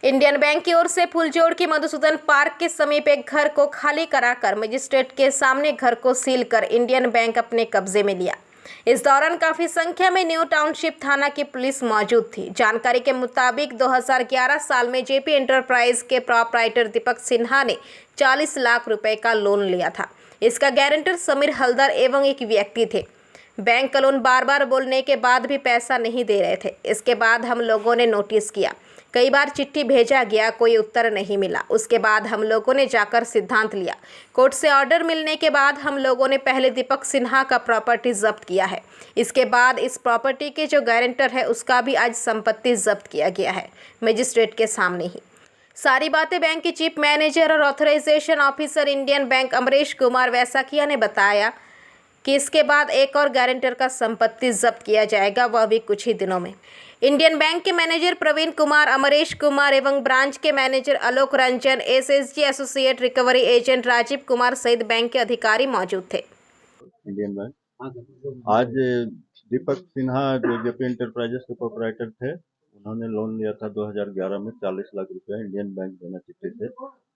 Indian bank की ओर से फुलजोड़ के मधुसूदन पार्क के समीप एक घर को खाली कराकर मजिस्ट्रेट के सामने घर को सील कर इंडियन बैंक अपने कब्जे में लिया। इस दौरान काफी संख्या में न्यू टाउनशिप थाना की पुलिस मौजूद थी। जानकारी के मुताबिक 2011 साल में जेपी एंटरप्राइज के प्रोप्राइटर दीपक सिन्हा ने 40 लाख रुपए का लोन लिया था। इसका गारंटर समीर हल्दर एवं एक व्यक्ति थे। बैंक का लोन बार बार बोलने के बाद भी पैसा नहीं दे रहे थे। इसके बाद हम लोगों ने नोटिस किया, कई बार चिट्ठी भेजा गया, कोई उत्तर नहीं मिला। उसके बाद हम लोगों ने जाकर सिद्धांत लिया। कोर्ट से ऑर्डर मिलने के बाद हम लोगों ने पहले दीपक सिन्हा का प्रॉपर्टी जब्त किया है। इसके बाद इस प्रॉपर्टी के जो गारंटर है उसका भी आज संपत्ति जब्त किया गया है, मजिस्ट्रेट के सामने ही। सारी बातें बैंक के चीफ मैनेजर और authorization officer Indian bank Amrish Kumar Vaisakhiya ने बताया कि इसके बाद एक और गारंटर का संपत्ति जब्त किया जाएगा, वह भी कुछ ही दिनों में। इंडियन बैंक के मैनेजर प्रवीण कुमार, अमरीश कुमार एवं ब्रांच के manager Alok Ranjan, SSG associate recovery agent Rajeev Kumar सहित बैंक के अधिकारी मौजूद थे। इंडियन बैंक आज दीपक सिन्हा जो जेपी एंटरप्राइजेस के प्रोपराइटर थे, उन्होंने लोन लिया था 2011 में 40 लाख रुपया इंडियन बैंक देना चिट्ठी से।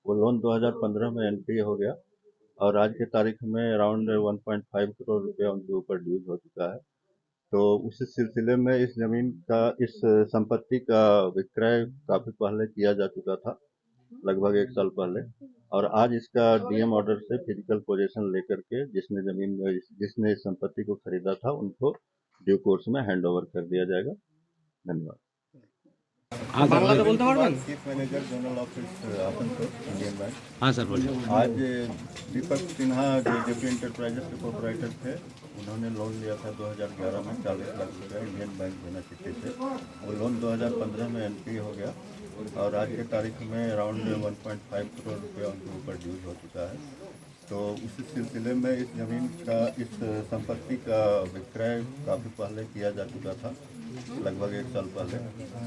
वो लोन 2015 में एनपीए हो गया और आज के तारीख में अराउंड 1.5 करोड़ रुपया उनके ऊपर ड्यूज हो चुका है। तो उस सिलसिले में इस संपत्ति का विक्रय काफी पहले किया जा चुका था, लगभग 1 साल पहले, और आज इसका डीएम ऑर्डर से फिजिकल पोजीशन लेकर के जिसने इस संपत्ति को खरीदा था उनको ड्यू कोर्स में हैंड ओवर कर दिया जाएगा। धन्यवाद। বাংলাতে বলতে পারবেন? Chief manager general office Asansol Indian bank. हाँ सर बोलिए। आज दीपक सिन्हा जो जेपी एंटरप्राइजेस के प्रोपराइटर थे, उन्होंने लोन लिया था 2011 में 40 लाख रुपया इंडियन बैंक देना चिट्ठी से। वो लोन 2015 में एनपीए हो गया और आज के तारीख में अराउंड 1.5 करोड़ रुपया उनके ऊपर ड्यूज हो चुका है। तो उस सिलसिले में इस संपत्ति का विक्रय काफ़ी पहले किया जा चुका था, लगभग 1 साल पहले,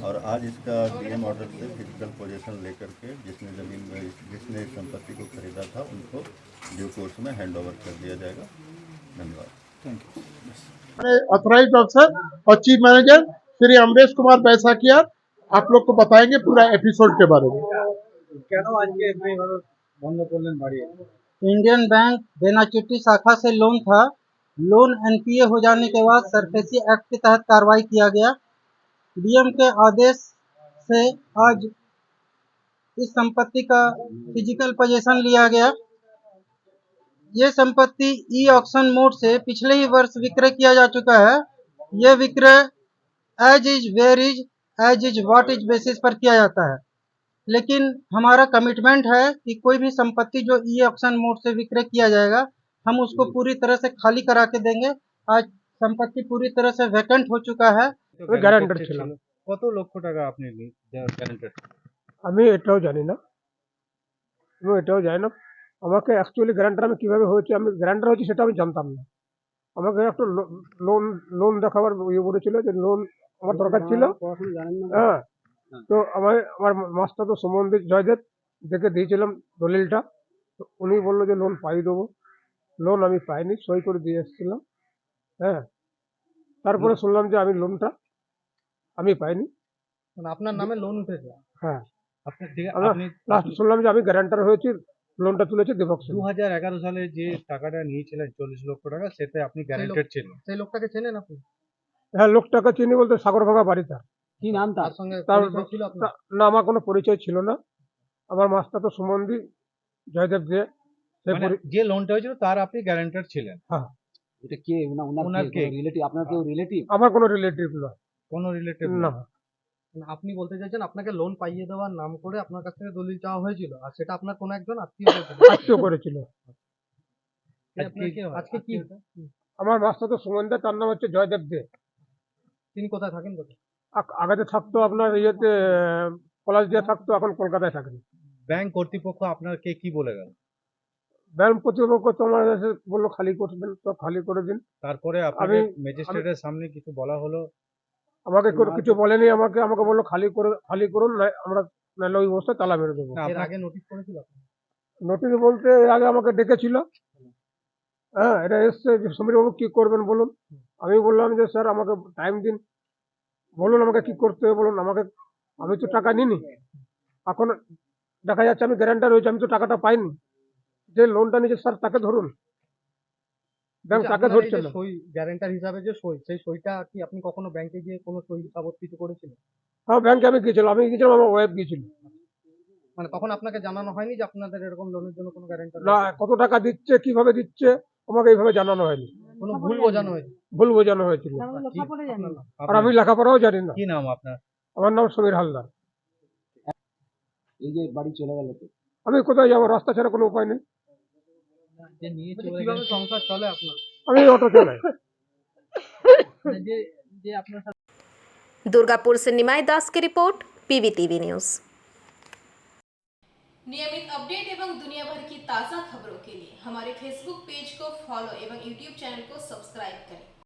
और आज इसका डीएम ऑर्डर से फिजिकल पोजीशन लेकर के जिसने इस संपत्ति को खरीदा था उनको ड्यू कोर्स में हैंड ओवर कर दिया जाएगा। धन्यवाद। ऑथराइज्ड ऑफिसर और चीफ मैनेजर श्री अमरीश कुमार बैसाखिया आप लोग को बताएंगे पूरा एपिसोड के बारे में। इंडियन बैंक देना चिट्ठी शाखा से लोन था। लोन एनपीए हो जाने के बाद सरफेसी एक्ट के तहत कार्रवाई किया गया। डीएम के आदेश से आज इस संपत्ति का फिजिकल पोजीशन लिया गया। ये संपत्ति ई ऑक्शन मोड से पिछले ही वर्ष विक्रय किया जा चुका है। यह विक्रय as is where is as is what is basis पर किया जाता है, लेकिन हमारा कमिटमेंट है कि कोई भी संपत्ति जो ई ऑक्शन मोड से विक्रय किया जाएगा हम उसको पूरी तरह से खाली करा के देंगे। आज संपत्ति पूरी तरह से वैकेंट हो चुका है। গ্যারান্টার ছিলাম। কত লক্ষ টাকা আপনি গ্যারান্টার? আমি এটাও জানি না, আমাকে অ্যাকচুয়ালি গ্যারান্টার আমি কিভাবে হয়েছে, আমি গ্যারান্টার হয়েছি সেটা আমি জানতাম না। আমাকে একটা লোন লোন দেখাবার ইয়ে বলেছিল যে লোন আমার দরকার ছিল। হ্যাঁ, তো আমার মাস্টার তো সম্বন্ধে জয়দেব দেখে দিয়েছিলাম দলিলটা, তো উনি বললো যে লোন পাই দেবো। লোন আমি পাইনি, সই করে দিয়ে এসেছিলাম। হ্যাঁ, তারপরে শুনলাম যে আমি লোনটা আমি পাইনি। মানে আপনার নামে লোন উঠেছে? হ্যাঁ, আপনি লাস্ট শুনলাম যে আমি গ্যারান্টার হয়েছি, লোনটা তুলেছে দীপক সিং। 2011 সালে যে টাকাটা নিয়েছিলেন 40 লক্ষ টাকা, সেটা আপনি গ্যারান্টার ছিলেন। সেই লোকটাকে চেনেন আপনি? হ্যাঁ, লোকটাকে চিনি বলতে সাগরভাঙা বাড়ি তার। কি নাম তার? সঙ্গে তার পরিচয় ছিল আপনার? না, আমার কোনো পরিচয় ছিল না। আমার মাস্টার তো সম্বন্ধী জয়দেব যে মানে যে লোনটা হয়েছিল তার আপনি গ্যারান্টার ছিলেন। হ্যাঁ। এটা কে? ওনার কে রিলেটিভ? আপনার কেউ রিলেটিভ? আমার কোনো রিলেটিভ নয়। কোনো রিলেটিভ না। আপনি বলতে চাইছেন আপনাকে লোন পাইয়ে দেওয়ার নাম করে আপনার কাছ থেকে দলিল চাওয়া হয়েছিল, আর সেটা আপনার কোনো একজন আত্মীয় করেছিল। আজকে কি আমার মাস্টার তো সুমন দে, তার নাম হচ্ছে জয়দেব দে। তিনি কোথায় থাকেন? আগে থাকতো আপনার ইয়েতে পলাশ দিয়ে থাকতো, এখন কলকাতায় থাকেন। ব্যাংক কর্তৃপক্ষ আপনাকে কি বলে গেল? ব্যাংক কর্তৃপক্ষ তোমার এসে বললো খালি করবেন, তো খালি করে দিন। তারপরে আপনাকে ম্যাজিস্ট্রেটের সামনে কিছু বলা হলো? আমাকে কিছু বলেনি, আমাকে বললো খালি করুন, আমরা নাহলে ওই অবস্থায় তালা মেরে দেবো। এর আগে নোটিশ করেছিল? নোটিশ বলতে এর আগে আমাকে ডেকেছিল। হ্যাঁ, এটা এসছে যে সমীরবাবু কি করবেন বলুন। আমি বললাম যে স্যার আমাকে টাইম দিন, বলুন আমাকে কি করতে হবে বলুন। আমি তো টাকা নিইনি, এখন দেখা যাচ্ছে আমি গ্যারান্টার হয়েছি, আমি তো টাকাটা পাইনি। যে লোনটা নিয়েছে স্যার তাকে ধরুন, ব্যাংক আচ্ছা, তাকে আপনার এই ধরছে যে না। সই গ্যারান্টার হিসাবে যে সই, সেই সইটা কি আপনি কখনো ব্যাংকে গিয়ে কোনো সই সাবত কিছু করেছিলেন? হ্যাঁ, ব্যাংকে আমি গিয়েছিলাম, আমার ওয়াইফ গিয়েছিল। মানে তখন আপনাকে জানানো হয়নি যে আপনাদের এরকম লোনের জন্য কোনো গ্যারান্টার না, কত টাকা দিচ্ছে, কিভাবে দিচ্ছে, আমাকে এইভাবে জানানো হয়নি, কোনো ভুল বোঝানো হয়েছে? ভুল বোঝানো হয়েছিল। আপনার নাম? আর আমি লেখাপড়াও জানি না। কি নাম আপনার? আমার নাম সমীর হালদার। এই যে বাড়ি চলে গেল তো আমি কোথায় যাবো, রাস্তা ছাড়া কোনো উপায় নেই। যে নিয়ে চলে কিভাবে সংসার চলে আপনার? আমি অটো চালাই। মানে যে আপনার दुर्गापुर से निमाई दास की रिपोर्ट, पीवीटीवी न्यूज़। नियमित अपडेट एवं दुनिया भर की ताज़ा खबरों के लिए हमारे फेसबुक पेज को फॉलो एवं यूट्यूब चैनल को सब्सक्राइब करें।